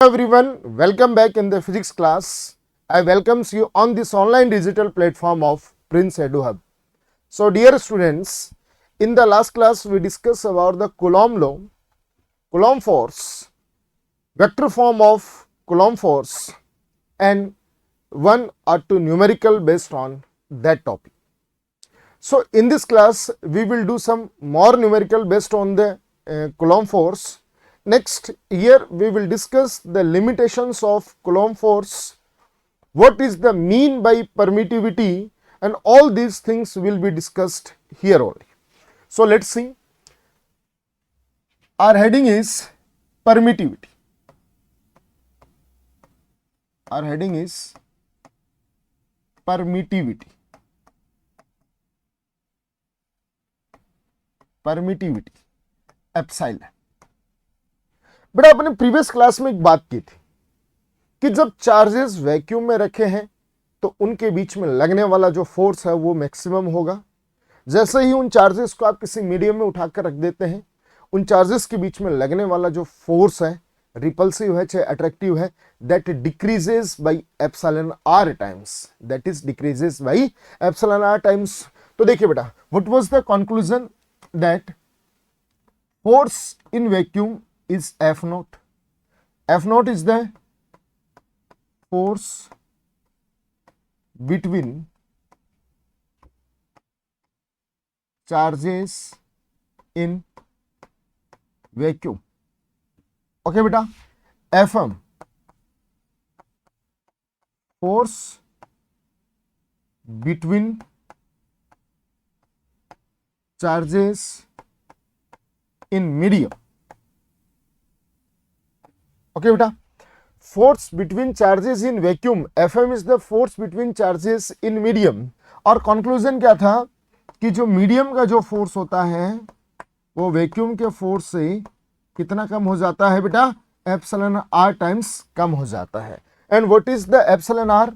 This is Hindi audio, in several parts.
everyone, welcome back in the physics class. I welcomes you on this online digital platform of Prince EduHub. So dear students, in the last class we discussed about the Coulomb law, Coulomb force, vector form of Coulomb force and one or two numerical based on that topic. So in this class we will do some more numerical based on the Coulomb force. Next, here we will discuss the limitations of Coulomb force, what is the mean by permittivity, and all these things will be discussed here only. So let's see. Our heading is permittivity. Our heading is permittivity. Permittivity, epsilon. बेटा अपने प्रीवियस क्लास में एक बात की थी कि जब चार्जेस वैक्यूम में रखे हैं तो उनके बीच में लगने वाला जो फोर्स है वो मैक्सिमम होगा। जैसे ही उन चार्जेस को आप किसी मीडियम में उठाकर रख देते हैं, उन चार्जेस के बीच में लगने वाला जो फोर्स है, रिपल्सिव है चाहे अट्रैक्टिव है, that decreases by epsilon r times, that is decreases by epsilon r times. तो देखिए बेटा, what was the conclusion, that force in vacuum is F naught. F naught is the force between charges in vacuum. Okay बेटा, Fm force between charges in medium. Okay बेटा, force between charges in vacuum, Fm is the force between charges in medium. और conclusion क्या था कि जो मीडियम का जो फोर्स होता है वो वैक्यूम के फोर्स से कितना कम हो जाता है बेटा, एप्सिलॉन आर टाइम्स कम हो जाता है। And what is the epsilon r?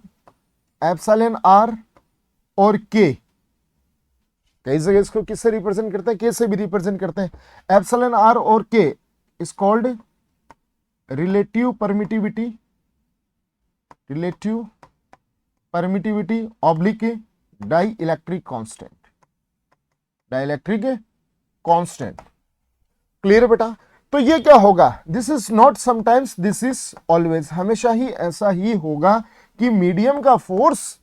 Epsilon r और के, कई जगह इसको किससे रिप्रेजेंट करते हैं, के से भी रिप्रेजेंट करते हैं। एप्सिलॉन आर और K is called relative permittivity, relative permittivity oblique dielectric constant, dielectric constant. Clear बेटा? तो ये क्या होगा, this is not sometimes, this is always, हमेशा ही ऐसा ही होगा कि मीडियम का फोर्स,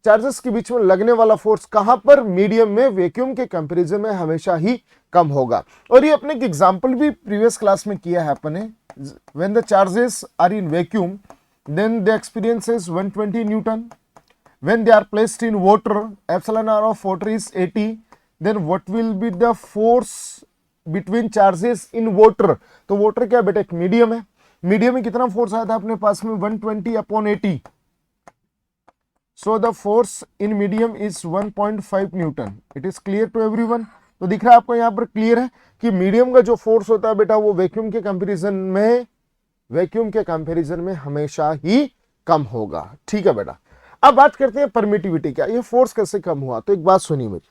चार्जेस के बीच में लगने वाला फोर्स कहां पर, मीडियम में, वैक्यूम के कंपैरिजन में हमेशा ही कम होगा। और ये अपने एक एग्जांपल भी प्रीवियस क्लास में किया है अपने, when the charges are in vacuum then the experience is 120 newton, when they are placed in water, epsilon r of water is 80, then what will be the force between charges in water. तो वाटर क्या बेटा, एक मीडियम है, मीडियम में कितना फोर्स आया था अपने पास में, 120/80। So the force in medium is 1.5 newton. It is clear to everyone? तो दिख रहा है आपको यहाँ पर, क्लियर है कि मीडियम का जो फोर्स होता है बेटा वो वैक्यूम के कंपैरिजन में हमेशा ही कम होगा। ठीक है बेटा, अब बात करते हैं परमिटिविटी क्या, ये फोर्स कैसे कम हुआ। तो एक बात सुनिए मेरी,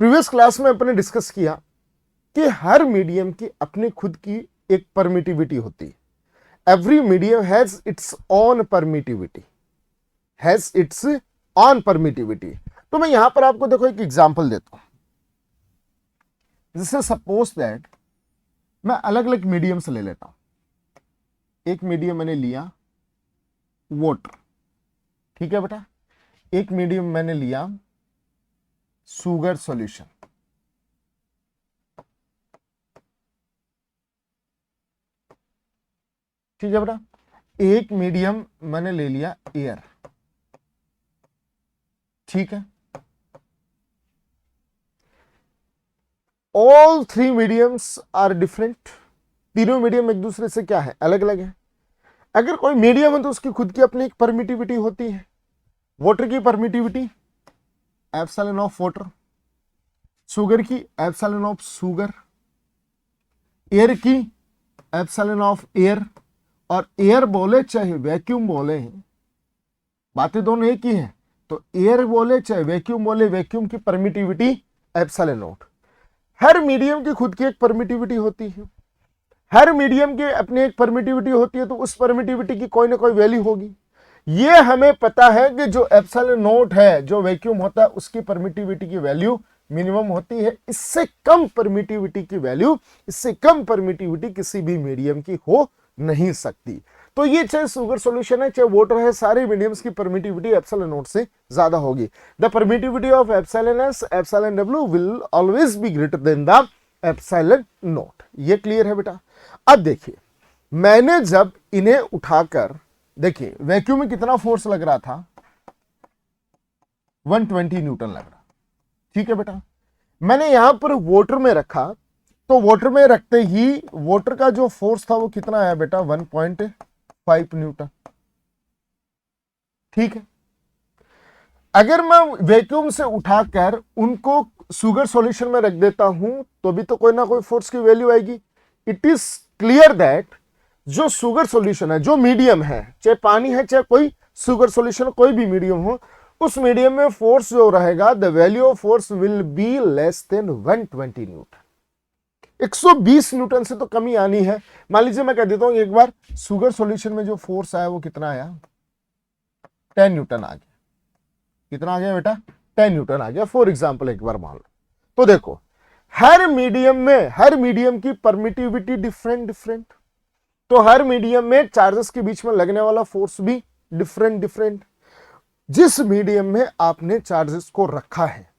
प्रीवियस क्लास में अपने डिस्कस किया कि हर मीडियम की अपनी खुद की एक परमिटिविटी होती है। Every medium has its own permittivity, तो मैं यहां पर आपको देखो एक एग्जांपल देता हूं। जैसे सपोज दैट मैं अलग अलग मीडियम्स ले लेता हूं। एक मीडियम मैंने लिया वाटर, ठीक है बेटा, एक मीडियम मैंने लिया शुगर सॉल्यूशन, ठीक है बेटा, एक मीडियम मैंने ले लिया एयर, ठीक है। All three mediums are different, तीनों मीडियम एक दूसरे से क्या है, अलग अलग है। अगर कोई मीडियम है तो उसकी खुद की अपनी एक परमिटिविटी होती है। वाटर की permittivity epsilon of water, sugar की एप्सिलॉन ऑफ शुगर, एयर की एप्सिलॉन ऑफ एयर, और एयर बोले चाहे वैक्यूम बोले, बातें दोनों एक ही है। तो एयर बोले चाहे वैक्यूम बोले, वैक्यूम की permittivity epsilon not. Her medium की खुद की एक परमिटिविटी होती है, हर मीडियम की अपनी एक परमिटिविटी होती है, तो उस परमिटिविटी की कोई ना कोई वैल्यू होगी। ये हमें पता है कि जो एप्सिलॉन नॉट है, जो वैक्यूम होता है, उसकी परमिटिविटी की वैल्यू मिनिमम होती है। इससे कम परमिटिविटी की वैल्यू, इससे कम परमिटिविटी किसी भी मीडियम की हो नहीं सकती। तो ये चाहे शुगर सॉल्यूशन है चाहे वाटर है, सारे मीडियम्स की परमिटिविटी एप्सिलॉन नॉट से ज्यादा होगी। The permittivity of epsilon S epsilon W will always be greater then the epsilon not. ये क्लियर है बेटा। अब देखिए, मैंने जब इन्हें उठाकर, देखिए वैक्यूम में कितना फोर्स लग रहा था, 120 न्यूटन लग रहा, ठीक है बेटा। मैंने यहां पर वाटर में रखा, तो वाटर में रखते ही वाटर का जो फोर्स था वो कितना आया बेटा, 1.5 न्यूटन, ठीक है। अगर मैं वैक्यूम से उठाकर उनको शुगर सॉल्यूशन में रख देता हूं, तो भी तो कोई ना कोई फोर्स की वैल्यू आएगी। इट इज क्लियर दैट जो शुगर सॉल्यूशन है, जो मीडियम है, चाहे पानी है चाहे कोई शुगर सॉल्यूशन, कोई भी मीडियम हो, उस मीडियम में फोर्स जो रहेगा, the value of force will be less than 120 Newton. 120 Newton से तो कमी आनी है। मान लीजिए मैं कह देता हूं एक बार, शुगर सॉल्यूशन में जो फोर्स आया वो कितना आया, 10 न्यूटन आ गया। कितना आ गया बेटा, 10 न्यूटन आ गया, फॉर एग्जाम्पल एक बार मान लो। तो देखो, हर मीडियम में, हर मीडियम की परमिटिविटी डिफरेंट डिफरेंट, तो हर मीडियम में चार्जेस के बीच में लगने वाला फोर्स भी डिफरेंट डिफरेंट। जिस मीडियम में आपने चार्जेस को रखा है,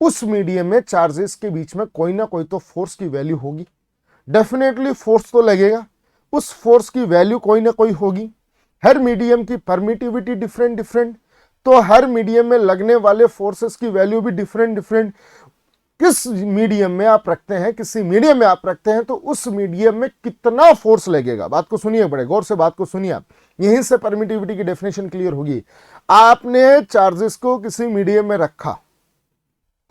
उस मीडियम में चार्जेस के बीच में कोई ना कोई तो फोर्स की वैल्यू होगी। डेफिनेटली फोर्स तो लगेगा, उस फोर्स की वैल्यू कोई ना कोई होगी। हर मीडियम की परमिटिविटी डिफरेंट डिफरेंट, तो हर मीडियम में लगने वाले फोर्सेस की वैल्यू भी डिफरेंट डिफरेंट। किस मीडियम में आप रखते हैं, किसी मीडियम में आप रखते हैं, तो उस मीडियम में कितना फोर्स लगेगा। बात को सुनिए, बड़े गौर से बात को सुनिए आप, यहीं से परमिटिविटी की डेफिनेशन क्लियर होगी। आपने चार्जेस को किसी मीडियम में रखा,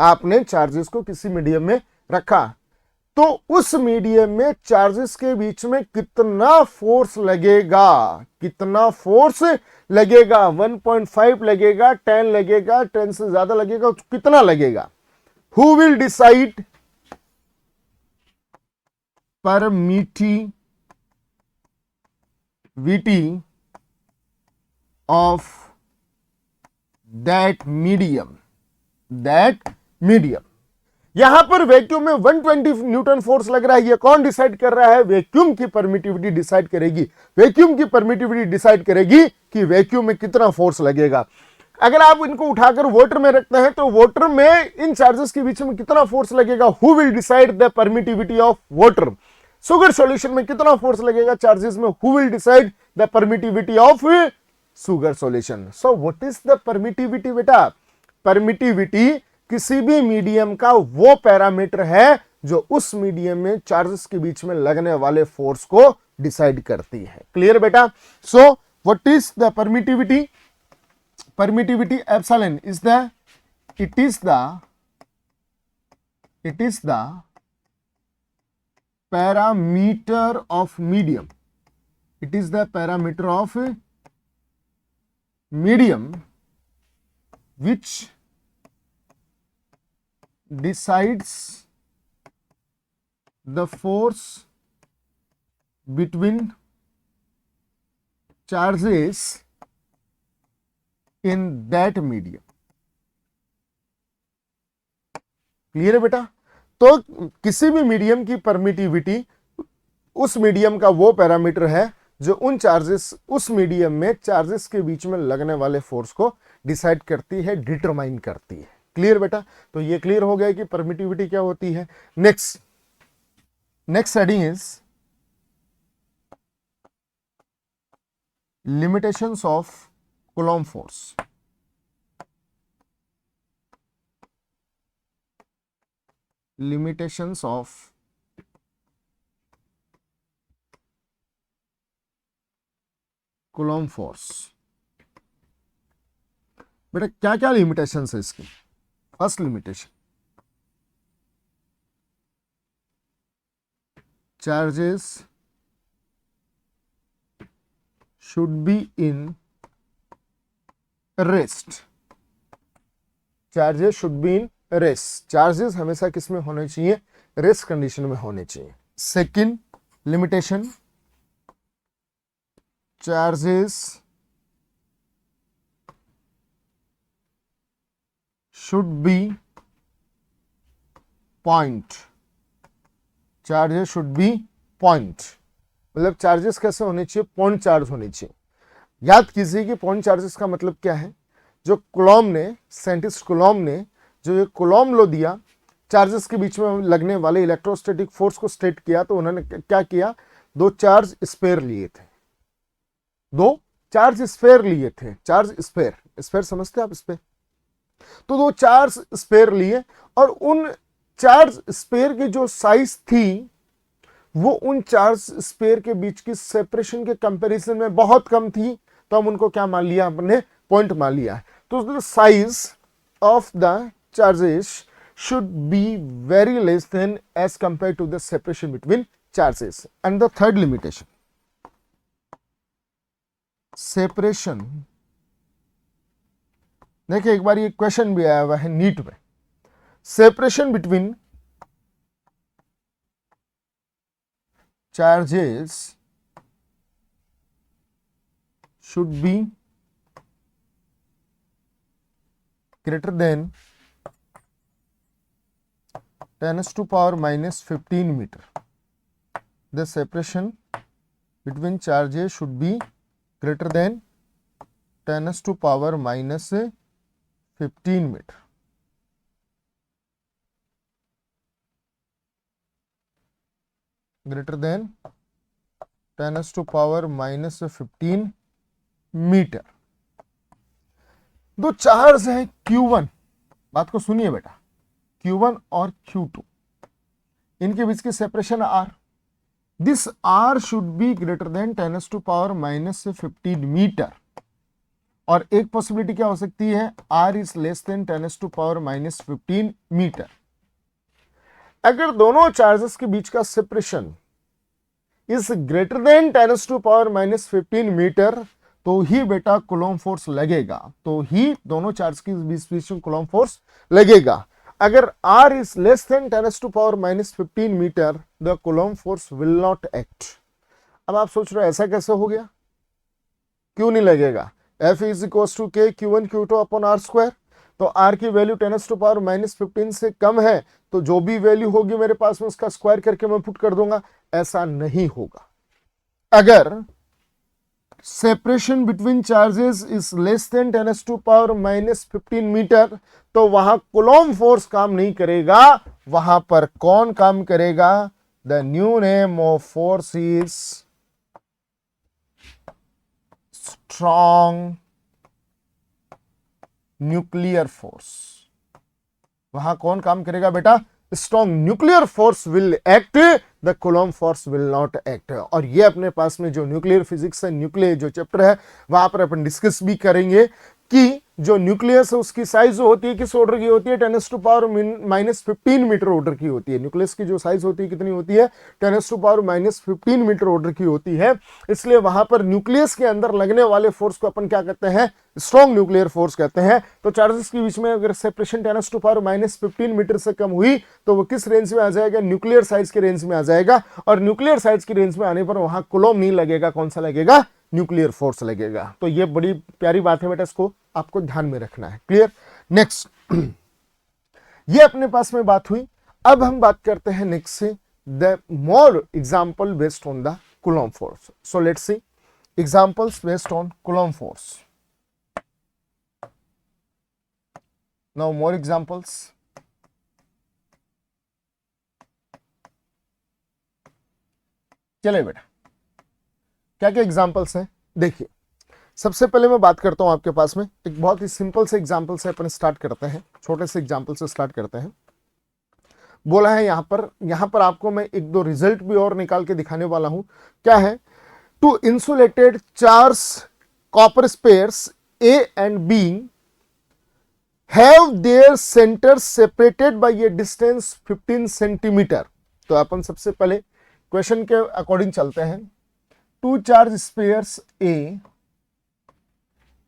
आपने चार्जेस को किसी मीडियम में रखा, तो उस मीडियम में चार्जेस के बीच में कितना फोर्स लगेगा, कितना फोर्स लगेगा, 1.5 लगेगा, 10 लगेगा, 10 से ज्यादा लगेगा, कितना लगेगा। Who will decide permittivity of that medium? यहां पर वैक्यूम में 120 न्यूटन फोर्स लग रहा है, ये कौन डिसाइड कर रहा है, वैक्यूम की परमिटिविटी डिसाइड करेगी। वैक्यूम की परमिटिविटी डिसाइड करेगी कि वैक्यूम में कितना फोर्स लगेगा। अगर आप इनको उठाकर वाटर में रखते हैं, तो वाटर में इन चार्जेस के बीच में कितना फोर्स लगेगा, who will decide the permittivity of water. Sugar solution में कितना फोर्स लगेगा चार्जेस में, who will decide the permittivity of sugar solution. So what is the permittivity बेटा, परमिटिविटी किसी भी मीडियम का वो पैरामीटर है जो उस मीडियम में चार्जेस के बीच में लगने वाले फोर्स को डिसाइड करती है। क्लियर बेटा। So what is the permittivity, permittivity epsilon is the parameter of medium. It is the parameter of medium which decides the force between charges in that medium. Clear है बेटा। तो किसी भी मीडियम की परमिटिविटी उस मीडियम का वो पैरामीटर है जो उन चार्जेस, उस मीडियम में चार्जेस के बीच में लगने वाले फोर्स को डिसाइड करती है, डिटरमाइन करती है। क्लियर बेटा। तो ये क्लियर हो गया कि परमिटिविटी क्या होती है। Next heading is limitations of Coulomb force. Limitations of Coulomb force. बेटा क्या क्या लिमिटेशंस है इसकी। First limitation, charges should be in rest. Charges should be in rest. Charges हमेशा किस में होने चाहिए, रेस्ट कंडीशन में होने चाहिए। Second, limitation, charges should B point, charges should B point, मतलब चार्जेस कैसे होने चाहिए, पॉइंट चार्ज होने चाहिए। याद कीजिए कि पॉइंट चार्जेस का मतलब क्या है। जो कुलॉम ने, साइंटिस्ट कुलॉम ने जो ये कुलॉम लॉ दिया, चार्जेस के बीच में लगने वाले इलेक्ट्रोस्टैटिक फोर्स को स्टेट किया, तो उन्होंने क्या किया, दो चार्ज स्पेयर लिए थे, दो चार्ज स्पेयर लिए थे, चार्ज स्पेयर, स्पेयर समझते हैं आप स्पेयर, तो दो चार्ज स्पेयर लिए, और उन चार्ज स्पेयर की जो साइज थी वो उन चार्ज स्पेयर के बीच की सेपरेशन के कंपैरिजन में बहुत कम थी, तो हम उनको क्या मान लिया, हमने पॉइंट मान लिया है। तो the size of the charges should be very less than as compare to the separation between charges. And the third limitation, separation, देखिए एक बार ये क्वेश्चन भी आया हुआ है नीट में, separation between charges should be greater than 10⁻⁻15 meter. The separation between charges should be greater than 10⁻⁻15 meter. Greater than 10⁻⁻15 meter. दो चार्ज है Q1, बात को सुनिए बेटा, Q1 और Q2, इनके बीच की separation R, this R should be greater than 10⁻⁻15 meter. और एक पॉसिबिलिटी क्या हो सकती है, R is less than 10⁻⁻15 meter. अगर दोनों चार्जेस के बीच का separation is greater than 10⁻⁻15 meter, तो ही बेटा कूलॉम फोर्स लगेगा, तो ही दोनों चार्ज के बीच में कूलॉम फोर्स लगेगा। अगर R is less than 10⁻⁻15 meter, the coulomb force will not act. अब आप सोच रहे हो ऐसा कैसे हो गया, क्यों नहीं लगेगा, F is equal to K Q1 Q2 upon R square, तो R की वैल्यू 10⁻⁻15 से कम है, तो जो भी वैल्यू होगी मेरे पास में उसका स्क्वायर करके मैं पुट कर दूंगा। ऐसा नहीं होगा। अगर separation between charges is less than 10⁻⁻15 meter, तो वहां कूलॉम फोर्स काम नहीं करेगा, वहां पर कौन काम करेगा, the new name of force is strong nuclear force. वहां कौन काम करेगा बेटा, strong nuclear force will act, the coulomb force will not act. और ये अपने पास में जो न्यूक्लियर फिजिक्स है, न्यूक्लियर जो चैप्टर है, वहां पर अपन डिस्कस भी करेंगे कि जो न्यूक्लियस है उसकी साइज जो होती है किस ऑर्डर की होती है, 10⁻⁻15 मीटर ऑर्डर की होती है। न्यूक्लियस की जो साइज होती है कितनी होती है, 10⁻⁻15 मीटर ऑर्डर की होती है। इसलिए वहां पर न्यूक्लियस के अंदर लगने वाले फोर्स को अपन क्या कहते हैं, स्ट्रॉन्ग न्यूक्लियर फोर्स कहते हैं। तो चार्जेस के बीच में अगर सेपरेशन 10⁻⁻15 मीटर से कम हुई तो वो किस रेंज में आ जाएगा, न्यूक्लियर साइज के रेंज में आ जाएगा। और न्यूक्लियर साइज की रेंज में आने पर वहां कूलॉम नहीं लगेगा, कौन सा लगेगा, न्यूक्लियर फोर्स लगेगा। तो ये बड़ी प्यारी बात है बेटा, इसको आपको ध्यान में रखना है। क्लियर। नेक्स्ट, ये अपने पास में बात हुई। अब हम बात करते हैं नेक्स्ट से the more example based on the coulomb force. So let's see examples based on Coulomb force. Now more examples. चलिए बेटा, क्या क्या एग्जांपल्स हैं देखिए। सबसे पहले मैं बात करता हूं आपके पास में एक बहुत ही सिंपल से एग्जांपल से अपन स्टार्ट करते हैं, छोटे से एग्जांपल से स्टार्ट करते हैं। बोला है यहां पर आपको मैं एक दो रिजल्ट भी और निकाल के दिखाने वाला हूं। क्या है, two insulated charge copper spheres A and B have their centre separated by a distance 15 centimetre. तो अपन सबसे पहले क्वेश्चन के अकॉर्डिंग चलते हैं। Two charge spheres A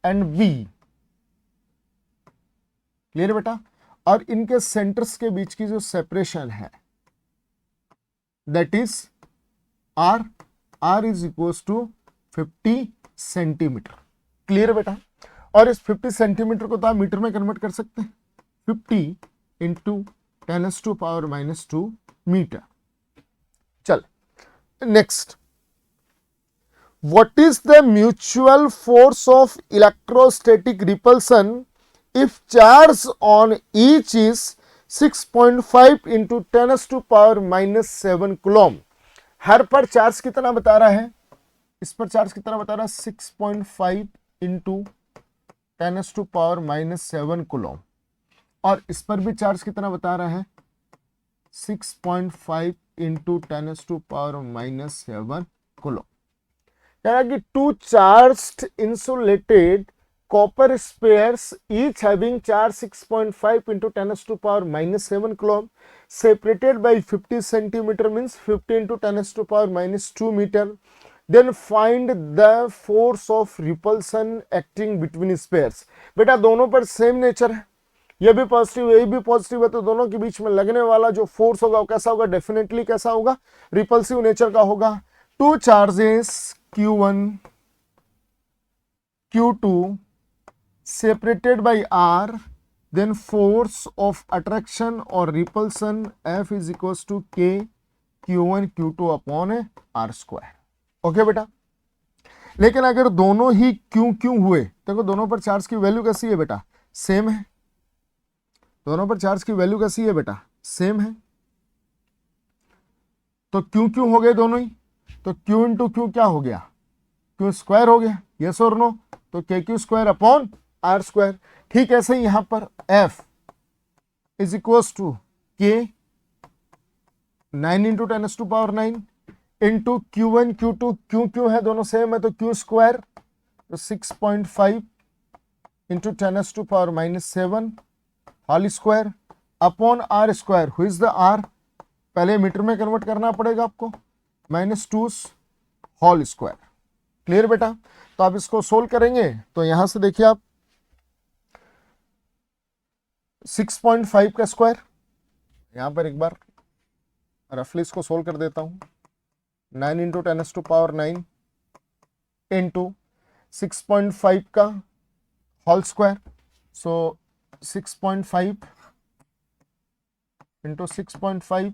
and B, clear बेटा, और इनके सेंटर्स के बीच की जो सेपरेशन है that is R, R is equals to 50 centimetre. Clear बेटा? और इस 50 सेंटीमीटर को तो आप मीटर में कन्वर्ट कर सकते हैं, 50 इंटू 10⁻⁻² मीटर। चल next, what is the mutual force of electrostatic repulsion if charge on each is 6.5 into 10⁻⁻7 coulomb? हर पर चार्ज कितना बता रहा है? इस पर चार्ज कितना बता रहा है? 6.5 इंटू 10⁻⁻7 कूलम। और इस पर भी चार्ज कितना बता रहा है? 6.5 इंटू 10⁻⁻7 कूलम। कह रहा है कि two charged insulated copper spares each having charge 6.5 into 10⁻⁻7 coulomb separated by 50 centimeter means 50 into 10⁻⁻2 meter, then find the force of repulsion acting between spares। बेटा दोनों पर सेम नेचर है, ये भी पॉजिटिव ये भी पॉजिटिव है, तो दोनों के बीच में लगने वाला जो फोर्स होगा वो कैसा होगा? डेफिनेटली कैसा होगा? रिपल्सिव नेचर का होगा। Two charges Q1 Q2 separated by R, then force of attraction or repulsion F is equals to K Q1 Q2 upon R square। Okay बेटा? लेकिन अगर दोनों ही Q हुए, देखो दोनों पर चार्ज की वैल्यू कैसी है बेटा? सेम है। दोनों पर चार्ज की वैल्यू कैसी है बेटा? सेम है। तो Q हो गए दोनों ही, तो Q इंटू Q क्या हो गया? Q स्क्वायर हो गया। यस और नो? तो KQ square upon R square. ठीक है, ऐसे ही यहां पर F is equals to K 9 into 10⁻⁹ into Q1 Q2 Q है, दोनों सेम है, तो Q स्क्वायर, तो 6.5 into 10⁻⁻7 whole square upon R square. Who is the R? पहले मीटर में कन्वर्ट करना पड़ेगा आपको, -2 होल स्क्वायर। क्लियर बेटा? तो आप इसको सोल्व करेंगे तो यहां से देखिए आप 6.5 का स्क्वायर, यहां पर एक बार रफली इसको सोल्व कर देता हूं, 9 इंटू 10⁻⁹ इंटू 6.5 का होल स्क्वायर, सो 6.5 इंटू 6.5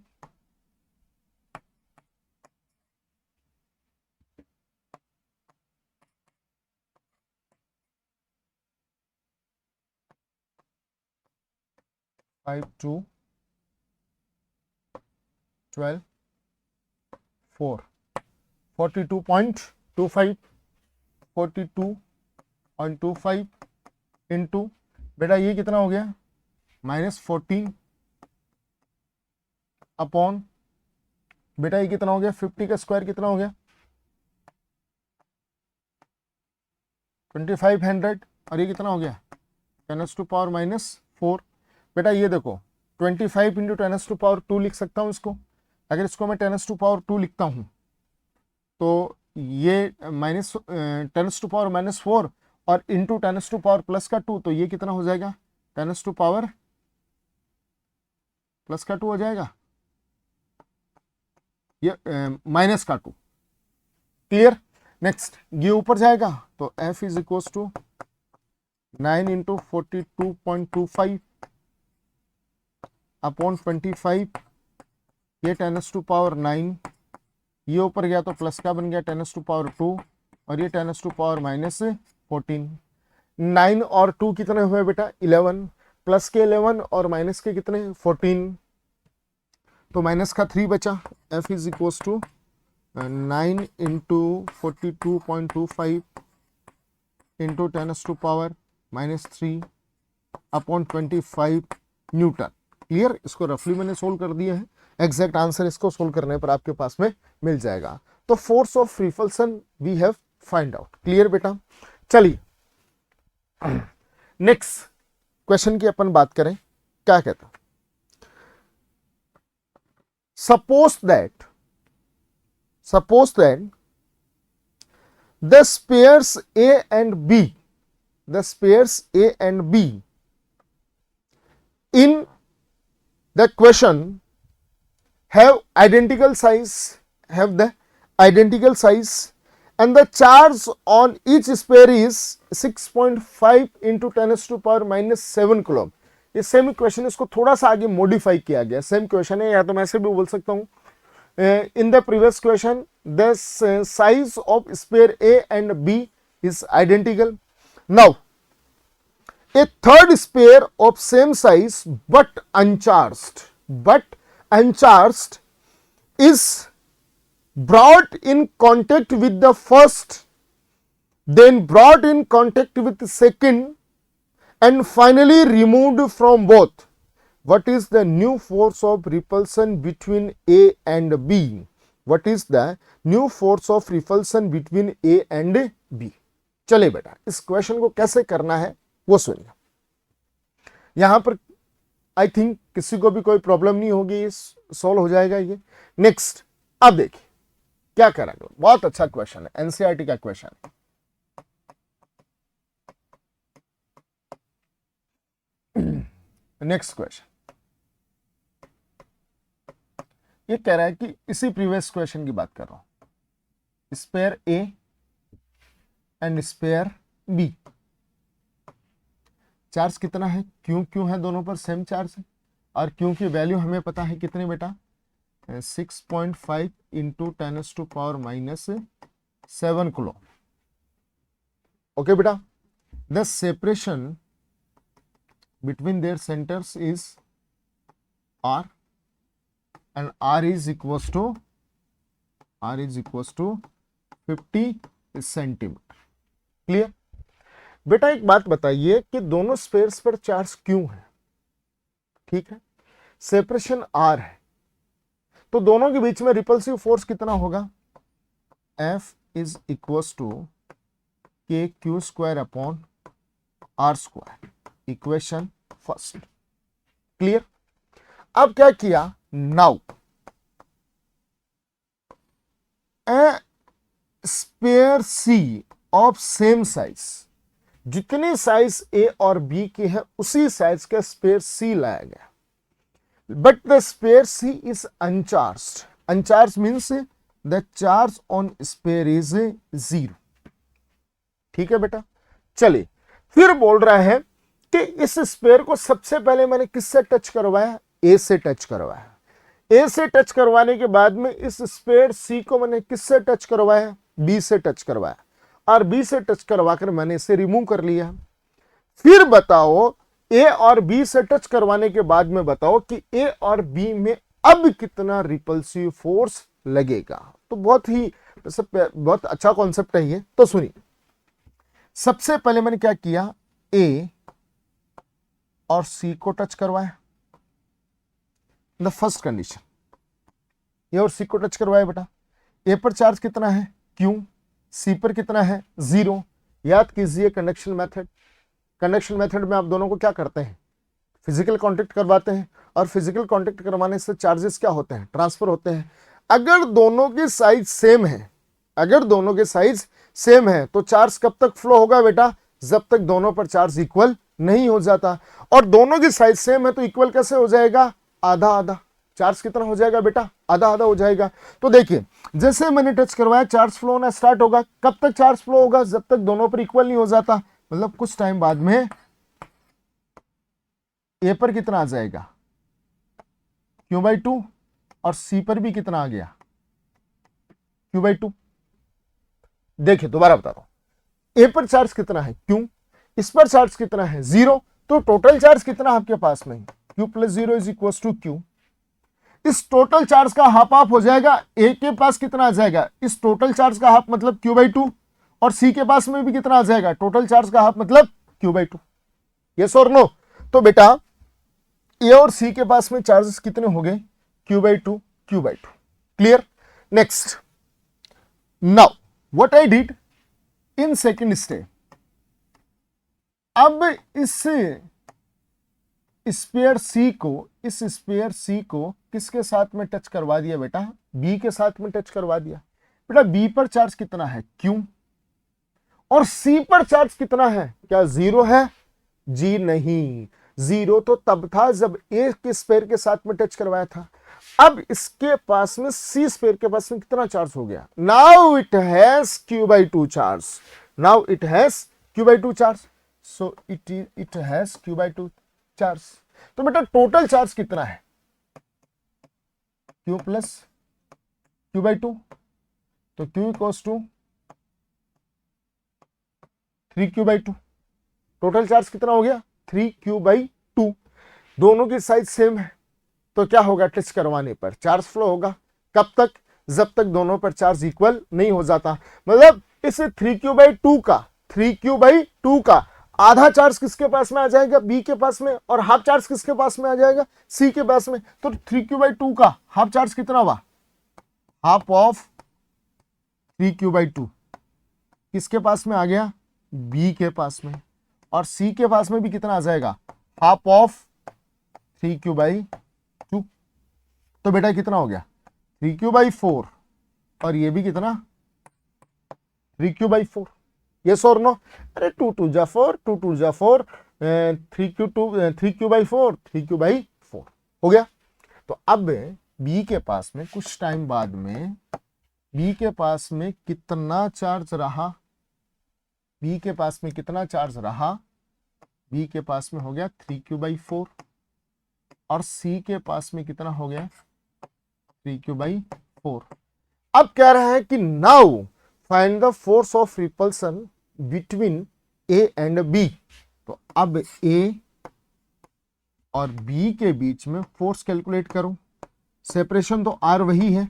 5 2 12 4 42.25 42.25 इंटू बेटा ये कितना हो गया? -14 अपॉन बेटा ये कितना हो गया? 50 का स्क्वायर कितना हो गया? 2500। और ये कितना हो गया? 10⁻⁻4। बेटा ये देखो 25 इंटू 10⁻2 लिख सकता हूं इसको। अगर इसको मैं 10⁻2 लिखता हूं तो ये -10⁻⁻4 और इंटू 10⁻+2, तो ये कितना हो जाएगा? 10⁻+2 हो जाएगा, ये -2। क्लियर? नेक्स्ट ये ऊपर जाएगा तो F is equal to 9 into 42.25 upon 25, ये 10⁻9, ये ऊपर गया तो प्लस का बन गया 10⁻2 और ये 10⁻⁻14। 9 और 2 कितने हुए बेटा? 11, प्लस के 11 और माइनस के कितने? 14, तो माइनस का 3 बचा। F is equal to 9 into 42.25 into 10⁻⁻3 upon 25 newton. Clear? इसको रफली मैंने सोल्व कर दिया है, एग्जैक्ट आंसर इसको सोल्व करने पर आपके पास में मिल जाएगा। तो force of repulsion we have find out. Clear बेटा? चलिए नेक्स्ट क्वेश्चन की अपन बात करें, क्या कहता? Suppose that the spares A and B in the question have identical size, have the identical size and the charge on each sphere is 6.5 into 10 to power minus 7 coulomb. ये सेम इक्वेशन, इसको थोड़ा सा आगे मॉडिफाई किया गया, सेम क्वेश्चन है, या तो मैं ऐसे भी बोल सकता हूँ, in the previous question the size of sphere A and B is identical. Now a third sphere of same size but uncharged is brought in contact with the first, then brought in contact with the second and finally removed from both. What is the new force of repulsion between A and B? What is the new force of repulsion between A and B? चले बेटा, इस क्वेश्चन को कैसे करना है वो सुनिए। यहां पर आई थिंक किसी को भी कोई प्रॉब्लम नहीं होगी, सॉल्व हो जाएगा ये। नेक्स्ट, अब देखिए क्या करेंगे, बहुत अच्छा क्वेश्चन है, एनसीईआरटी का क्वेश्चन है। नेक्स्ट क्वेश्चन ये कह रहा है कि इसी प्रीवियस क्वेश्चन की बात कर रहा हूं, sphere A and sphere B, charge कितना है, क्यों है, दोनों पर सेम चार्ज है, और क्यों की वैल्यू हमें पता है कितने बेटा, 6.5 into 10 to power minus 7 coulomb. Okay बेटा, the separation between their centers is R and R is equals to 50 centimetre. Clear बेटा, एक बात बताइए कि दोनों स्पेयर्स पर चार्ज क्यों है, ठीक है, सेपरेशन R है, तो दोनों के बीच में रिपल्सिव फोर्स कितना होगा, F इज इक्वल्स टू के Q square upon are square, equation first. Clear, अब क्या किया, now a sphere C of same size, जितनी साइज ए और बी की है उसी साइज का स्पेयर सी लाया गया, but the sphere C is uncharged. Uncharge means the charge on sphere is 0। ठीक है बेटा, चलिए फिर बोल रहा है कि इस स्पेयर को सबसे पहले मैंने किससे टच करवाया, ए से टच करवाया, ए से टच करवाने के बाद में इस स्पेयर सी को मैंने किससे टच करवाया, बी से टच करवाया, और बी से टच करवाकर मैंने इसे रिमूव कर लिया। फिर बताओ ए और बी से टच करवाने के बाद में बताओ कि ए और बी में अब कितना रिपल्सिव फोर्स लगेगा। तो बहुत अच्छा कॉन्सेप्ट है ये। तो सुनिए, सबसे पहले मैंने क्या किया, ए और सी को टच करवाया, द फर्स्ट कंडीशन, ए और सी को टच करवाया बेटा। ए पर चार्ज कितना है, क्यू, सी पर कितना है, 0। याद कीजिए कंडक्शन मेथड, कंडक्शन मेथड में आप दोनों को क्या करते हैं, फिजिकल कांटेक्ट करवाते हैं, और फिजिकल कांटेक्ट करवाने से चार्जेस क्या होते हैं, ट्रांसफर होते हैं। अगर दोनों की साइज सेम है, अगर दोनों के साइज सेम है तो चार्ज कब तक फ्लो होगा बेटा, जब तक दोनों पर चार्ज इक्वल नहीं हो जाता। और दोनों की साइज सेम है तो इक्वल कैसे हो जाएगा, आधा आधा। चार्ज कितना हो जाएगा बेटा, आधा आधा हो जाएगा। तो देखिए जैसे मैंने टच करवाया चार्ज फ्लो होना स्टार्ट होगा। कब तक चार्ज फ्लो होगा, जब तक दोनों पर इक्वल नहीं हो जाता, मतलब कुछ टाइम बाद में ए पर कितना आ जाएगा, Q/2, और सी पर भी कितना आ गया, Q/2। देखिए दोबारा बताता हूं, ए पर चार्ज कितना है, Q, इस पर चार्ज कितना है, 0। तो टोटल चार्ज कितना आपके पास में, Q + 0 = Q। इस टोटल चार्ज का हाफ ऑफ हो जाएगा, ए के पास कितना आ जाएगा, इस टोटल चार्ज का हाफ मतलब Q/2, और सी के पास में भी कितना आ जाएगा, टोटल चार्ज का हाफ मतलब Q/2। यस और नो। तो बेटा ए और सी के पास में चार्जेस कितने हो गए, Q/2 Q/2। Clear. Next, now what I did in second step, अब इस स्पेयर सी को किसके साथ में टच करवा दिया बेटा, बी के साथ में टच करवा दिया। बेटा बी पर चार्ज कितना है, Q, और सी पर चार्ज कितना है, क्या 0 है, जी नहीं, 0 तो तब था जब ए के स्पेयर के साथ में टच करवाया था। अब इसके पास में सी स्फीयर के पास में कितना चार्ज हो गया? Now it has q/2 charge, now it has q/2 charge, so it has q/2 charge. तो बेटा टोटल चार्ज कितना है? q प्लस q/2, तो q equals to 3q/2। Total charge कितना हो गया? 3q/2। दोनों की साइज सेम है, तो क्या होगा? टच करवाने पर चार्ज फ्लो होगा। कब तक? जब तक दोनों पर चार्ज इक्वल नहीं हो जाता। मतलब इस 3q/2 का आधा चार्ज किसके पास में आ जाएगा? बी के पास में, और हाफ चार्ज किसके पास में आ जाएगा? सी के पास में। तो 3q/2 का हाफ चार्ज कितना हुआ? हाफ ऑफ 3q/2 किसके पास में आ गया? बी के पास में। और सी के पास में भी कितना आ जाएगा? Half of 3q/2। तो बेटा कितना हो गया? 3q/4, और ये भी कितना? 3q/4। यस और नो? अरे 2 2 जा 4, 2 2 जा 4, 3q/4, 3q/4 हो गया। तो अब बी के पास में कुछ टाइम बाद में बी के पास में कितना चार्ज रहा? बी के पास में कितना चार्ज रहा? बी के पास में हो गया 3q/4, और सी के पास में कितना हो गया? 3q/4। अब कह रहा है कि now find the force of repulsion between A and B. तो अब ए और बी के बीच में फोर्स कैलकुलेट करो। सेपरेशन तो आर वही है,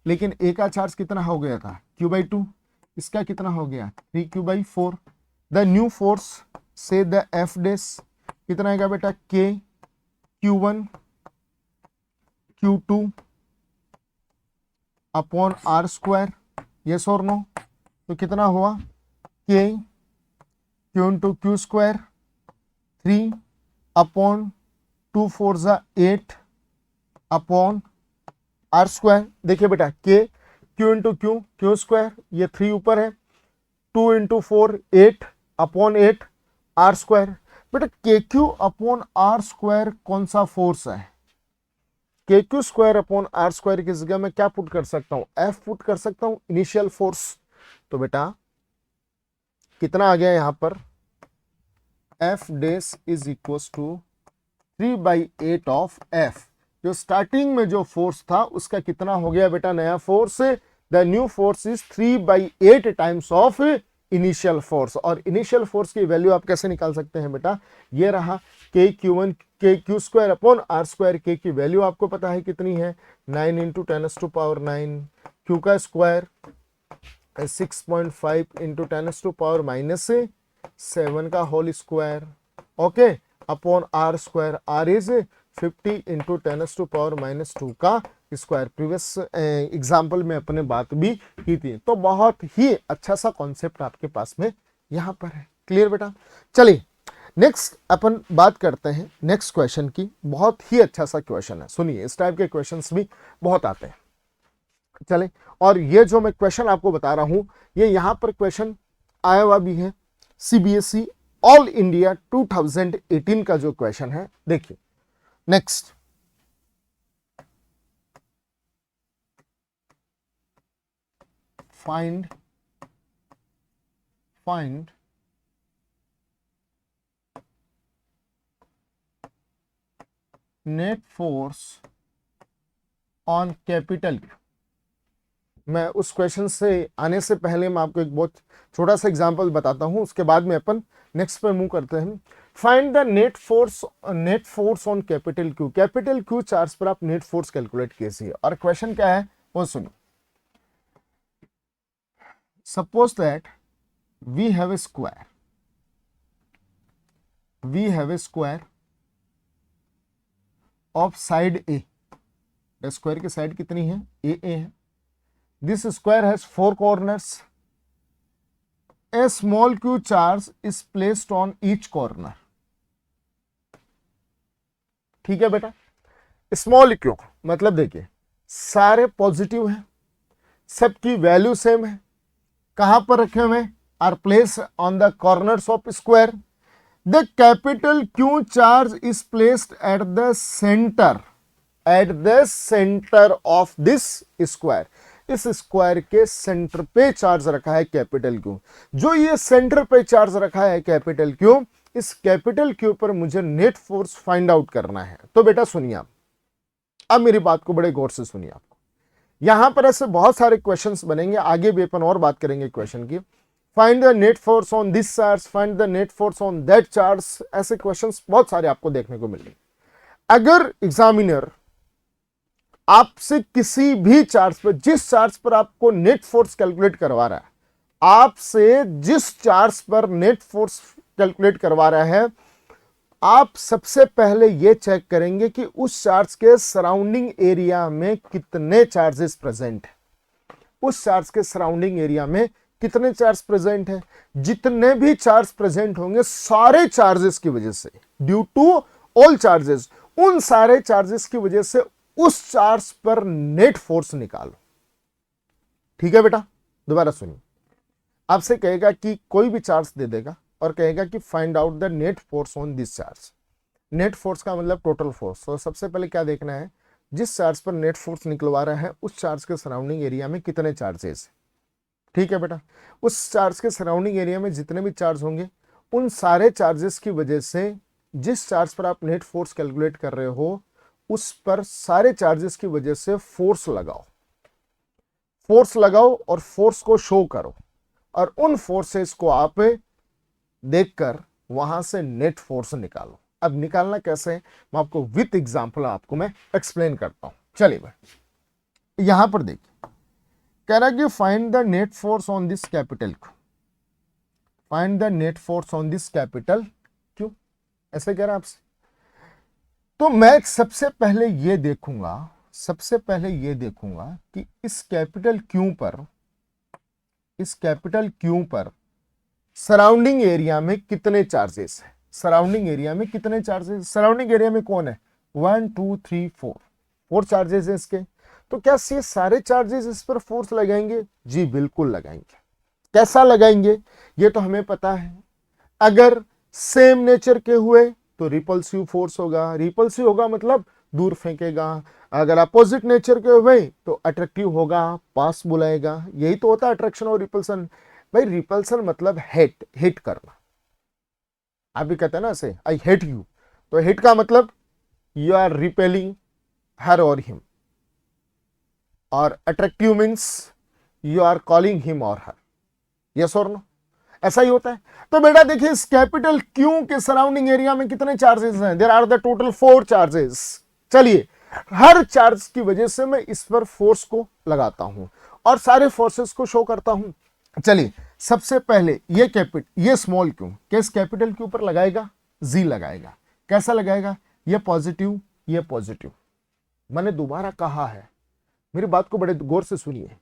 लेकिन ए का चार्ज कितना हो गया था? q/2। इसका कितना हो गया? 3q/4। The new force say the F dash कितना आएगा बेटा? k q1 q2 upon are square. Yes और नो? तो कितना हुआ? k q into Q square 3 upon 2 4 जा 8 अपॉन आर स्क्वायर। देखिए बेटा k q into Q square, ये 3 ऊपर है, 2 इंटू 4 8 अपॉन 8 आर स्क्वायर। बेटा K Q upon are square कौन सा फोर्स है? K Q square upon are square की जगह मैं क्या पुट कर सकता हूं? एफ पुट कर सकता हूं, इनिशियल फोर्स। तो बेटा कितना आ गया यहां पर? F dash is equal to 3/8 of F. जो स्टार्टिंग में जो फोर्स था उसका कितना हो गया बेटा? नया force. The new force is 3/8 times of initial force. और इनिशियल फोर्स की वैल्यू आप कैसे निकाल सकते हैं बेटा? ये रहा K Q square upon are square. K की वैल्यू आपको पता है कितनी है? 9 इंटू 10⁻⁹। क्यू का स्क्वायर 6.5 इंटू 10⁻⁻7 का whole square, okay, upon are square. R is 50 into 10⁻⁻2 का स्क्वायर। प्रीवियस एग्जाम्पल में अपने बात भी की थी। तो बहुत ही अच्छा सा कॉन्सेप्ट आपके पास में यहां पर है। क्लियर बेटा? चलिए नेक्स्ट अपन बात करते हैं नेक्स्ट क्वेश्चन की। बहुत ही अच्छा सा क्वेश्चन है, सुनिए। इस टाइप के क्वेश्चंस भी बहुत आते हैं। चले, और ये जो मैं क्वेश्चन आपको बता रहा हूं, ये यहां पर क्वेश्चन आया हुआ भी है सीबीएसई ऑल इंडिया 2018 का जो क्वेश्चन है। देखिए next, find net force on capital. मैं उस क्वेश्चन से आने से पहले मैं आपको एक बहुत छोटा सा एग्जांपल बताता हूं, उसके बाद में अपन नेक्स्ट पे मूव करते हैं। Find the net force on capital Q. Capital Q charge पर आप नेट फोर्स कैलकुलेट कीजिए। और क्वेश्चन क्या है वो सुनिए। Suppose that we have a square, of side A. Square की साइड कितनी है? ए है। This square has 4 corners. A small q charge is placed on each corner. ठीक है बेटा? स्मॉल q मतलब देखिए सारे पॉजिटिव हैं, सबकी वैल्यू सेम है। कहां पर रखे हुए? Are place on the corners of square. The capital q charge is placed at the centre at the centre of this square, इस स्क्वायर के सेंटर पे चार्ज रखा है कैपिटल क्यू। जो ये सेंटर पे चार्ज रखा है कैपिटल क्यू, इस कैपिटल क्यू पर मुझे नेट फोर्स फाइंड आउट करना है। तो बेटा सुनिए आप, अब मेरी बात को बड़े गौर से सुनिए। आपको यहां पर ऐसे बहुत सारे क्वेश्चंस बनेंगे, आगे भी अपन और बात करेंगे क्वेश्चन की। Find the net force on this charge, find the net force on that charge, ऐसे क्वेश्चंस बहुत सारे आपको देखने को मिलेंगे। अगर एग्जामिनर आपसे किसी भी चार्ज पर, जिस चार्ज पर आपको नेट फोर्स कैलकुलेट करवा रहा है, आपसे जिस चार्ज पर नेट फोर्स कैलकुलेट करवा रहा है, आप सबसे पहले यह चेक करेंगे कि उस चार्ज के सराउंडिंग एरिया में कितने चार्जेस प्रेजेंट है। उस चार्ज के सराउंडिंग एरिया में कितने चार्ज प्रेजेंट है। जितने भी चार्ज प्रेजेंट होंगे सारे चार्जेस की वजह से, ड्यू टू ऑल चार्जेस, उन सारे चार्जेस की वजह से उस चार्ज पर नेट फोर्स निकालो। ठीक है बेटा, दोबारा सुनिए। आपसे कहेगा कि कोई भी चार्ज दे देगा और कहेगा कि find out the net force on this charge. Net force का मतलब टोटल फोर्स। तो सबसे पहले क्या देखना है, जिस चार्ज पर नेट फोर्स निकलवा रहा है उस चार्ज के सराउंडिंग एरिया में कितने चार्जेस। ठीक है बेटा, उस चार्ज के सराउंडिंग एरिया में जितने भी चार्ज होंगे उन सारे चार्जेस की वजह से जिस चार्ज पर आप नेट फोर्स कैलकुलेट कर रहे हो उस पर सारे चार्जेस की वजह से फोर्स लगाओ। फोर्स लगाओ और फोर्स को शो करो, और उन फोर्सेस को आप देखकर वहां से नेट फोर्स निकालो। अब निकालना कैसे है मैं आपको विथ एग्जांपल आपको मैं एक्सप्लेन करता हूं। चलिए भाई, यहां पर देखिए, कह रहा है कि find the net force on this capital Q, find the net force on this capital Q, ऐसे कह रहा है आपसे। तो मैं सबसे पहले ये देखूंगा, सबसे पहले ये देखूंगा कि इस कैपिटल क्यू पर, इस कैपिटल क्यू पर सराउंडिंग एरिया में कितने चार्जेस है। सराउंडिंग एरिया में कितने चार्जेस, सराउंडिंग एरिया में कौन है, 1 2 3 4, 4 चार्जेस है इसके। तो क्या ये सारे चार्जेस इस पर फोर्स लगाएंगे? जी बिल्कुल लगाएंगे। कैसा लगाएंगे ये तो हमें पता है। अगर सेम नेचर के हुए तो रिपल्सिव फोर्स होगा, रिपल्सिव होगा मतलब दूर फेंकेगा। अगर अपोजिट नेचर के हुए तो अट्रैक्टिव होगा, पास बुलाएगा। यही तो होता है अट्रैक्शन और रिपल्सन। भाई रिपल्सन मतलब हेट, हिट करना। आप भी कहते हैं ना ऐसे, आई हेट यू, तो हिट का मतलब यू आर रिपेलिंग हर और हिम, और attractive means you are calling him और हर। यस और नो, ऐसा ही होता है। तो बेटा देखिए, इस कैपिटल क्यू के सराउंडिंग एरिया में कितने चार्जेस हैं? There are the total 4 charges. चलिए, हर चार्ज की वजह से मैं इस पर फोर्स को लगाता हूं और सारे फोर्सेस को शो करता हूं। चलिए, सबसे पहले ये स्मॉल क्यू किस कैपिटल क्यू पर लगाएगा? जी लगाएगा। कैसा लगाएगा? ये पॉजिटिव, ये पॉजिटिव। मैंने दोबारा कहा है, मेरी बात को बड़े गौर से सुनिए।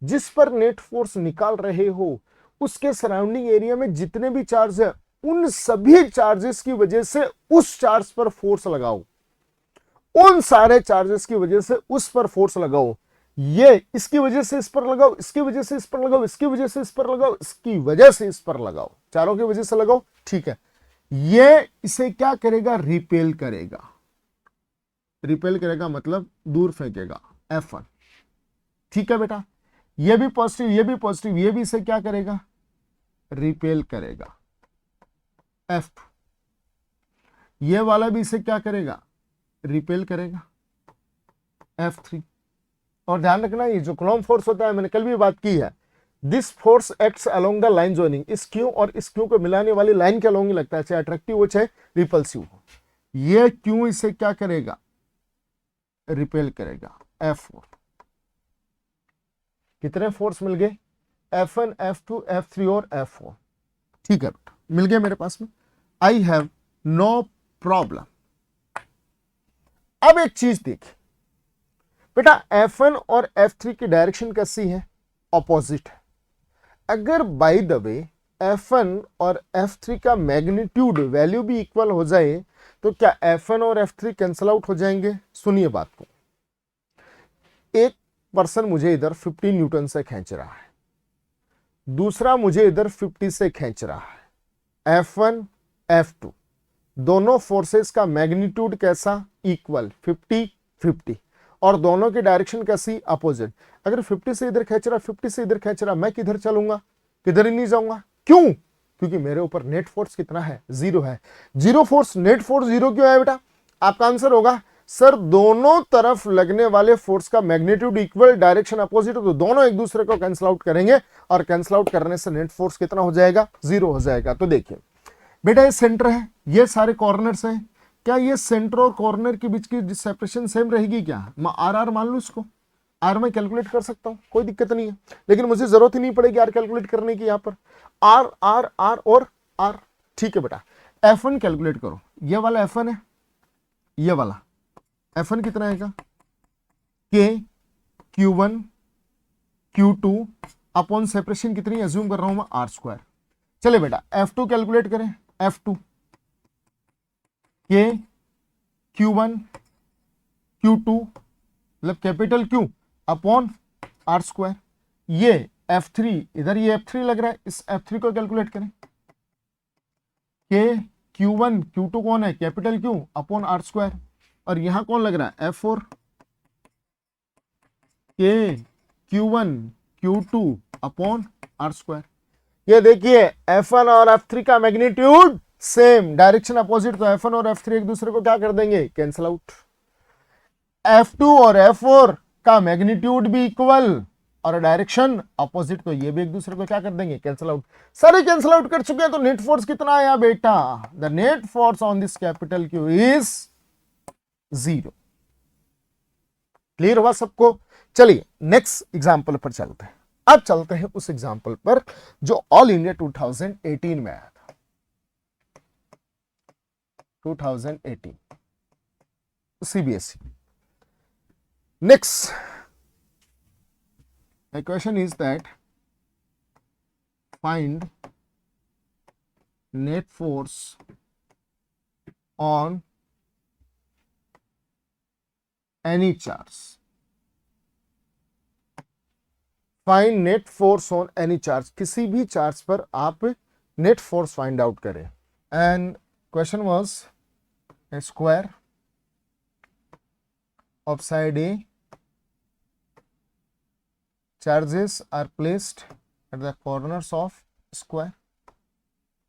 जिस पर नेट फोर्स निकाल रहे हो उसके सराउंडिंग एरिया में जितने भी चार्ज है उन सभी चार्जेस की वजह से उस चार्ज पर फोर्स लगाओ। उन सारे चार्जेस की वजह से उस पर फोर्स लगाओ। ये इसकी वजह से इस पर लगाओ, इसकी वजह से इस पर लगाओ, इसकी वजह से इस पर लगाओ, इसकी वजह से इस पर लगाओ, चारों की वजह से लगाओ। ठीक है, ये इसे क्या करेगा? रिपेल करेगा। रिपेल करेगा मतलब दूर फेंकेगा, F1। ठीक है बेटा, ये भी पॉजिटिव, ये भी पॉजिटिव, ये भी इसे क्या करेगा? रिपेल करेगा, F2। ये वाला भी इसे क्या करेगा? रिपेल करेगा, F3। और ध्यान रखना, ये जो कूलॉम फोर्स होता है, मैंने कल भी बात की है, this force acts along the line joining. इस क्यू और इस क्यू को मिलाने वाली लाइन के अलोंग ही लगता है, चाहे अट्रैक्टिव हो चाहे रिपल्सिव हो। ये क्यू इसे क्या करेगा? रिपेल करेगा, F4। कितने फोर्स मिल गए? F1, F2, F3 और F4। ठीक है बेटा, मिल गया मेरे पास में। I have no problem. अब एक चीज देखिए बेटा, F1 और F3 की डायरेक्शन कैसी है? ऑपोजिट है। अगर बाय द वे F1 और F3 का मैग्नीट्यूड वैल्यू भी इक्वल हो जाए तो क्या F1 और F3 कैंसल आउट हो जाएंगे? सुनिए बात को। एक पर्सन मुझे इधर 15 न्यूटन से खींच रहा है, दूसरा मुझे इधर 50 से खींच रहा है। F1, F2 दोनों फोर्सेस का मैग्नीट्यूड कैसा? इक्वल, 50 50 और दोनों की डायरेक्शन कैसी, अपोजिट। अगर 50 से इधर खींच रहा, 50 से इधर खींच रहा, मैं किधर चलूंगा, किधर ही नहीं जाऊंगा। क्यों? क्योंकि मेरे ऊपर नेट फोर्स कितना है, 0 है। 0 फोर्स, नेट फोर्स 0 क्यों है बेटा? आपका आंसर होगा सर दोनों तरफ लगने वाले फोर्स का मैग्नीट्यूड इक्वल, डायरेक्शन अपोजिट, तो दोनों एक दूसरे को कैंसिल आउट करेंगे और कैंसिल आउट करने से नेट फोर्स कितना हो जाएगा, 0 हो जाएगा। तो देखिए बेटा ये सेंटर है, ये सारे कॉर्नर्स हैं, क्या ये सेंटर और कॉर्नर के बीच की सेपरेशन सेम रहेगी क्या? मैं आर मान लूं, इसको आर में कैलकुलेट कर सकता हूं, कोई दिक्कत नहीं है, लेकिन मुझे जरूरत ही नहीं पड़ेगी आर कैलकुलेट करने की। यहां पर आर आर आर और आर, ठीक है बेटा। F1 कैलकुलेट करो, ये वाला F1 है, ये वाला F1 कितना आएगा, K Q1 Q2 upon separation कितनी एज्यूम कर रहा हूं मैं, R²। चले बेटा F2 कैलकुलेट करें, F2 K Q1 Q2 मतलब कैपिटल Q अपॉन R²। ये F3, इधर ये F3 लग रहा है, इस F3 को कैलकुलेट करें, K Q1 Q2 कौन है, कैपिटल Q अपॉन R²। और यहां कौन लग रहा है, F4 K Q1 Q2 upon R²। ये देखिए F1 और F3 का मैग्नीट्यूड सेम, डायरेक्शन अपोजिट, तो F1 और F3 एक दूसरे को क्या कर देंगे, कैंसिल आउट। F2 और F4 का मैग्नीट्यूड भी इक्वल और डायरेक्शन अपोजिट, तो ये भी एक दूसरे को क्या कर देंगे, कैंसिल आउट। सारे कैंसिल आउट कर चुके हैं, तो नेट फोर्स कितना आया बेटा, the net force on this capital Q is 0। Clear हुआ सबको? चलिए नेक्स्ट एग्जांपल पर चलते हैं। अब चलते हैं उस एग्जांपल पर जो ऑल इंडिया 2018 में आया था, 2018 CBSE। Next, my question is that find net force on any charge. Find net force on any charge. किसी भी चार्ज पर आप नेट फोर्स फाइंड आउट करें। And question was a square of side A, charges are placed at the corners of square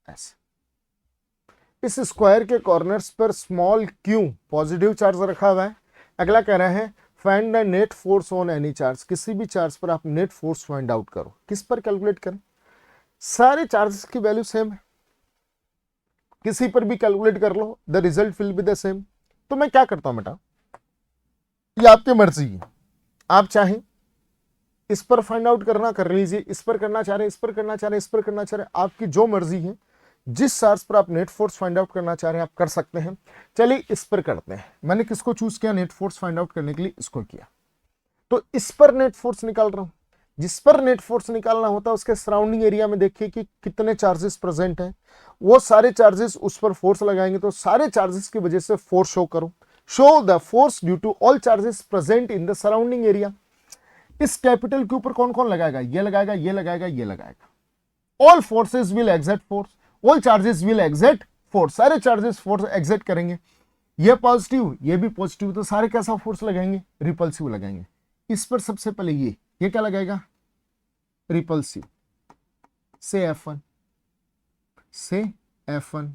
ऐसे। इस स्क्वायर के कॉर्नर्स पर स्मॉल q पॉजिटिव चार्ज रखा हुआ है। अगला कह रहे हैं find the net force on any charge, किसी भी चार्ज पर आप नेट फोर्स फाइंड आउट करो। किस पर कैलकुलेट करें, सारे चार्जेस की वैल्यू सेम है, किसी पर भी कैलकुलेट कर लो, the result will be the same. तो मैं क्या करता हूं बेटा, ये आपकी मर्जी है, आप चाहें इस पर फाइंड आउट करना कर लीजिए, इस पर करना चाह रहे, इस पर करना चाह रहे, इस पर करना चाह रहे, आपकी जो मर्जी है, जिस चार्ज पर आप नेट फोर्स फाइंड आउट करना चाह रहे हैं आप कर सकते हैं। चलिए इस पर करते हैं। मैंने किसको चूज किया नेट फोर्स फाइंड आउट करने के लिए, इसको किया, तो इस पर नेट फोर्स निकाल रहा हूं। जिस पर नेट फोर्स निकालना होता है उसके सराउंडिंग एरिया में देखिए कि कितने चार्जेस प्रेजेंट हैं, वो सारे चार्जेस उस पर फोर्स लगाएंगे, तो सारे चार्जेस की वजह से फोर्स शो करो, show the force due to all charges present in the surrounding area. इस कैपिटल के ऊपर कौन कौन लगाएगा, ये लगाएगा, ये लगाएगा, ये लगाएगा। All forces will exert force, all charges will exert force, सारे चार्जेस फोर्स एक्सर्ट करेंगे। ये पॉजिटिव, ये भी पॉजिटिव, तो सारे कैसा फोर्स लगाएंगे, रिपल्सिव लगाएंगे। इस पर सबसे पहले ये क्या लगाएगा, रिपल्सिव, से F1, से F1।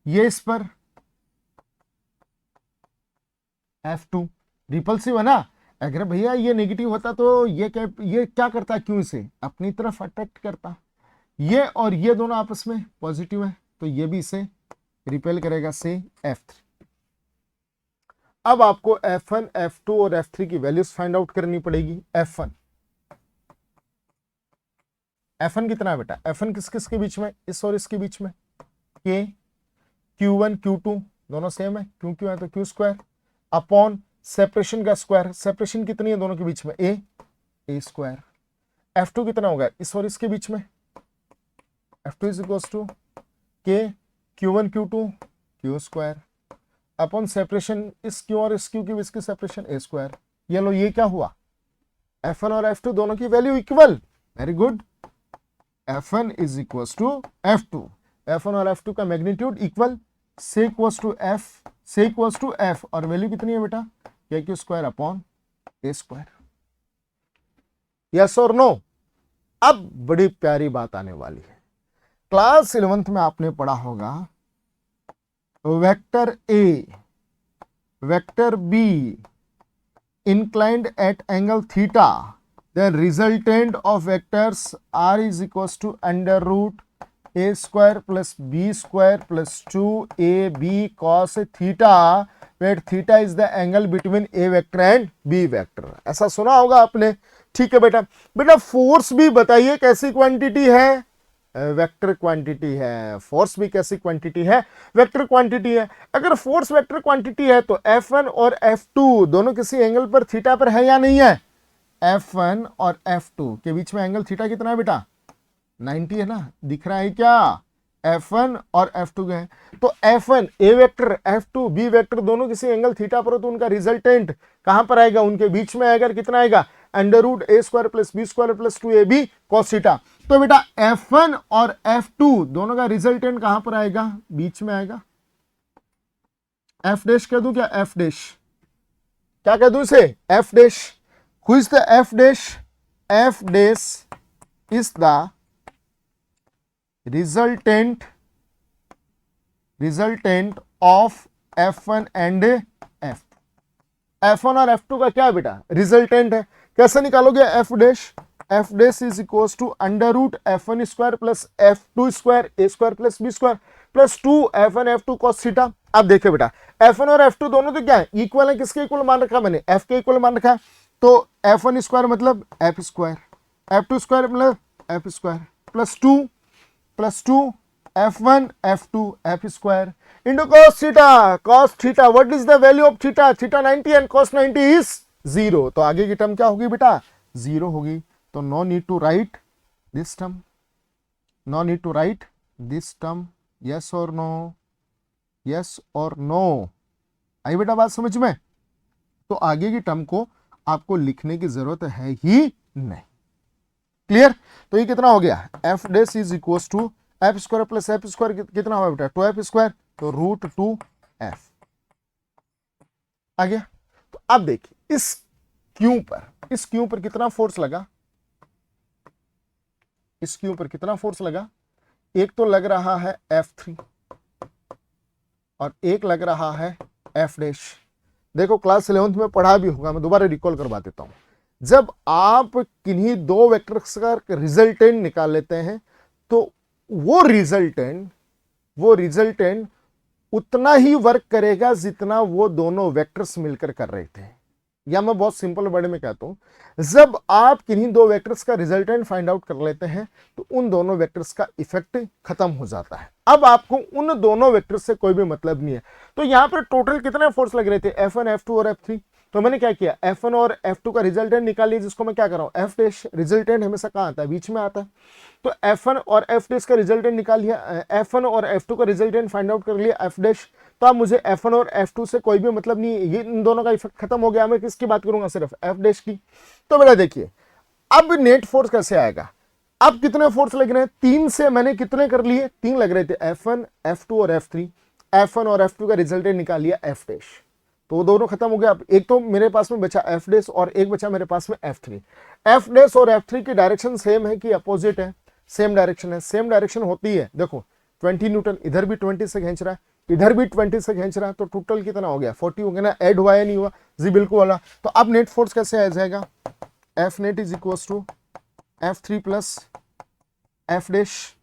ये इस पर F2, रिपल्सिव है ना। अगर भैया ये नेगेटिव होता तो ये क्या करता, क्यों इसे अपनी तरफ अट्रैक्ट करता। ये और ये दोनों आपस में पॉजिटिव है, तो ये भी इसे रिपेल करेगा, से F3। अब आपको F1, F2 और F3 की वैल्यूज फाइंड आउट करनी पड़ेगी। F1 कितना है बेटा, F1 किस किस के बीच में, इस और इसके बीच में, K Q1 Q2 दोनों सेम है, क्यों क्यों है तो Q² अपॉन सेपरेशन का स्क्वायर, सेपरेशन कितनी है दोनों के बीच में, A²। F2 कितना होगा, इस और इसके बीच में, F2 is equal to K Q1 Q2 Q² upon separation इस Q और इस Q के बीच की सेपरेशन A²। ये लो, ये क्या हुआ, F1 और F2 दोनों की value equal, very good. F1 is equal to F2, F1 और F2 का magnitude equal, say equal to F, say equal to F, और वैल्यू कितनी है बेटा, के क्यू स्क्वायर अपॉन ए स्क्वायर। यस और नो। अब बड़ी प्यारी बात आने वाली है। क्लास 11th में आपने पढ़ा होगा vector A, vector B inclined at angle theta, then resultant of vectors r is equals to under root a square plus b square plus 2ab cos theta, where theta is the angle between a vector and b vector। ऐसा सुना होगा आपने। ठीक है बेटा। बेटा फोर्स भी बताइए कैसी क्वांटिटी है? वेक्टर क्वांटिटी है। फोर्स भी कैसी क्वांटिटी है? वेक्टर क्वांटिटी है। अगर फोर्स वेक्टर क्वांटिटी है तो F1 और F2 दोनों किसी एंगल पर थीटा पर है या नहीं है? F1 और F2 के बीच में एंगल थीटा कितना है बेटा? 90 है ना, दिख रहा है क्या? F1 और F2 है तो F1 ए वेक्टर, F2 बी वेक्टर दोनों किसी एंगल थीटा पर हो तो उनका रिजल्टेंट कहां पर आएगा? उनके बीच में आएगा। कितना आएगा? Under root a square plus B square plus 2ab cos theta. तो बेटा F1 और F2 दोनों का रिजल्टेंट कहां पर आएगा? बीच में आएगा। F डैश कह दूं क्या? F डैश क्या कह दूं इसे? F dash. Who is the F dash? F dash is the resultant of F1 and F1 और F2 का क्या है बेटा? रिजल्टेंट है। कैसे निकालोगे? F dash is equal to under root F1 square plus F2 square A square plus B square plus 2 F1 F2 cos theta. अब देखिए बेटा F1 और F2 दोनों तो क्या है? इक्वल है। किसके इक्वल मान रखा मैंने? F के इक्वल मान रखा है। तो F1 स्क्वायर मतलब F स्क्वायर, F2 स्क्वायर मतलब F square plus 2 F1 F2 F square into cos theta. cos theta what is the value of theta? Theta 90 and cos 90 is 0। तो आगे की टर्म क्या होगी बेटा? 0 होगी। तो no need to write this term, no need to write this term. Yes और नो? यस और नो? आई बेटा बात समझ में? तो आगे की टर्म को आपको लिखने की जरूरत है ही नहीं। क्लियर? तो ये कितना हो गया? F dash is equal to F square plus F square कितना होगा बेटा? 2f स्क्वायर, तो रूट 2f आ गया। तो अब देखिए इस क्यू पर कितना फोर्स लगा? इस क्यू पर कितना फोर्स लगा? एक तो लग रहा है F3 और एक लग रहा है F डैश। देखो क्लास 11th में पढ़ा भी होगा, मैं दोबारा रिकॉल करवा देता हूं। जब आप किन्हीं दो वेक्टर्स का रिजल्टेंट निकाल लेते हैं तो वो रिजल्टेंट उतना ही वर्क करेगा जितना वो दोनों वेक्टर्स मिलकर कर रहे थे। या मैं बहुत सिंपल वर्ड में कहता हूं, जब आप किन्हीं दो वेक्टर्स का रिजल्टेंट फाइंड आउट कर लेते हैं तो उन दोनों वेक्टर्स का इफेक्ट खत्म हो जाता है। अब आपको उन दोनों वेक्टर्स से कोई भी मतलब नहीं है। तो यहां पर टोटल कितने फोर्स लग रहे थे? F1 F2 और F3। तो मैंने क्या किया? F1 और F2 का रिजल्टेंट निकाल लिया, जिसको मैं क्या कर रहा हूं? F dash. रिजल्टेंट हमेशा कहां आता है? बीच में आता है। तो F1 और F डैश का रिजल्टेंट निकाल लिया, F1 और F2 का रिजल्टेंट फाइंड आउट कर लिया F डैश। तो अब मुझे F1 और F2 से कोई भी मतलब नहीं है, ये इन दोनों का इफेक्ट खत्म हो गया। मैं किसकी बात करूंगा? सिर्फ F डैश की। तो बेटा देखिए अब नेट फोर्स कैसे आएगा? अब कितने फोर्स लग रहे हैं? 3 से मैंने कितने कर लिए? 3 लग रहे थे, F1 F2 और F3। F1 और F2 का रिजल्टेंट निकाल लिया F डैश, तो दोनों खत्म हो गया। अब एक तो मेरे पास में बचा F डैश और एक बचा मेरे पास में F3। F डैश और F3 की डायरेक्शन सेम है कि अपोजिट है? सेम डायरेक्शन है। सेम डायरेक्शन होती है, देखो 20 न्यूटन, इधर भी 20 से खींच रहा है, इधर भी 20 से खींच रहा है, तो टोटल कितना हो गया? 40 हो गया ना। ऐड हुआ या नहीं हुआ? जी बिल्कुल वाला। तो अब नेट फोर्स कैसे आ जाएगा? F net is equal to F3 plus F dash.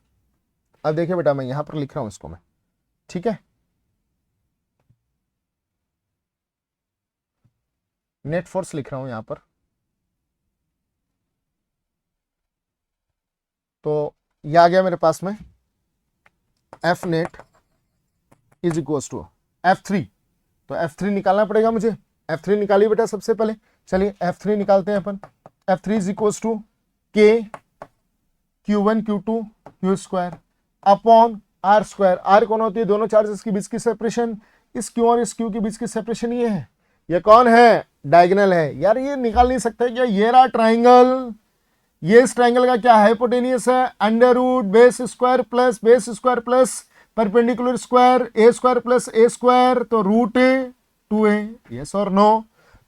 अब देखिए बेटा मैं यहां पर लिख रहा हूं इसको मैं, ठीक है? नेट फोर्स लिख रहा हूं यहां पर। तो ये आ गया मेरे पास में F net is equal to F3। तो F3 निकालना पड़ेगा मुझे। F3 निकालिए बेटा सबसे पहले। चलिए F3 निकालते हैं अपन। F3 is equal to K Q1 Q2 Q square upon R square. R कौन होती है? दोनों चार्जेस के बीच की सेपरेशन। इस Q और इस Q के बीच की सेपरेशन ये है। ये कौन है? डायगोनल है। यार ये निकाल नहीं सकते क्या? ये रहा ट्राइंगल, ये इस ट्राइंगल का क्या हाइपोटेनियस है? Under root base square plus perpendicular square, A square plus a square, तो रूट 2a। यस और नो?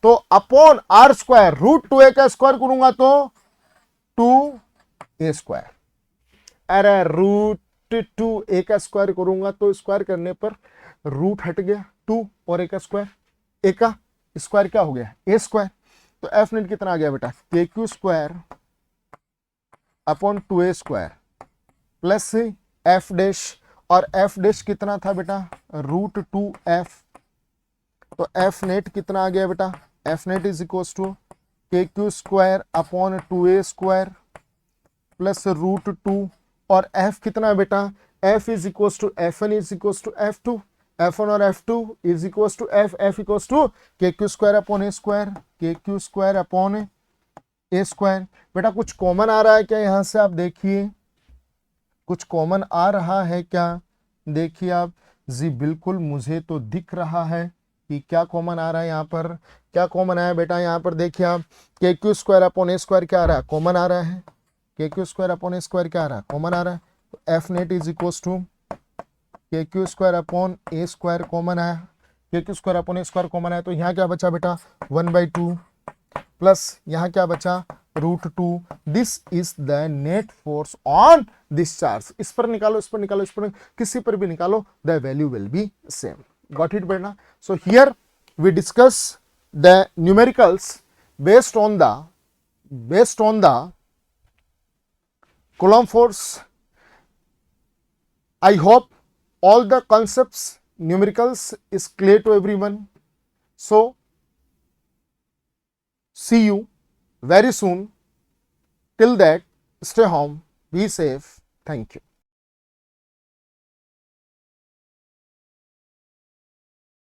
तो upon are square root 2a का स्क्वायर करूंगा तो 2a स्क्वायर। अरे रूट 2a का स्क्वायर करूंगा तो स्क्वायर करने पर रूट हट गया 2 और a का स्क्वायर, a का स्क्वायर क्या हो गया a स्क्वायर। तो एफ नेट कितना आ गया बेटा K Q square upon 2a square plus F dash, और एफ डैश कितना था बेटा रूट 2f। तो एफ नेट कितना आ गया बेटा F net is equal to के Q square upon 2a square plus root 2, और f कितना है बेटा f is equal to F N is equal to f2, f1 और f2 is equal to f equal to के क्यू स्क्वायर अपॉन ए square, k Q square upon ए स्क्वायर। बेटा कुछ कॉमन आ रहा है क्या यहां से, आप देखिए कुछ कॉमन आ रहा है क्या, देखिए आप जी बिल्कुल मुझे तो दिख रहा है कि क्या कॉमन आ रहा है यहाँ पर। क्या कॉमन आया बेटा यहाँ पर, देखिए आप के क्यू स्क्वायर अपॉन ए स्क्वायर क्या आ रहा है कॉमन आ रहा है, के क्यू स्क्वायर अपॉन ए स्क्वायर क्या आ रहा है कॉमन आ रहा है। तो F net is equal to के क्यू स्क्वायर अपॉन ए स्क्वायर कॉमन आया, के क्यू स्क्वायर अपॉन ए स्क्वायर कॉमन आया, तो यहाँ क्या बचा बेटा 1/2 प्लस यहाँ क्या बचा root 2। This is the net force on this charge. इस पर निकालो, इस पर निकालो, इस पर किसी पर भी निकालो, the value will be same. Got it बेटा। So here we discuss the numericals based on the Coulomb force. I hope all the concepts numericals is clear to everyone. So see you very soon. Till that, stay home, be safe. Thank you.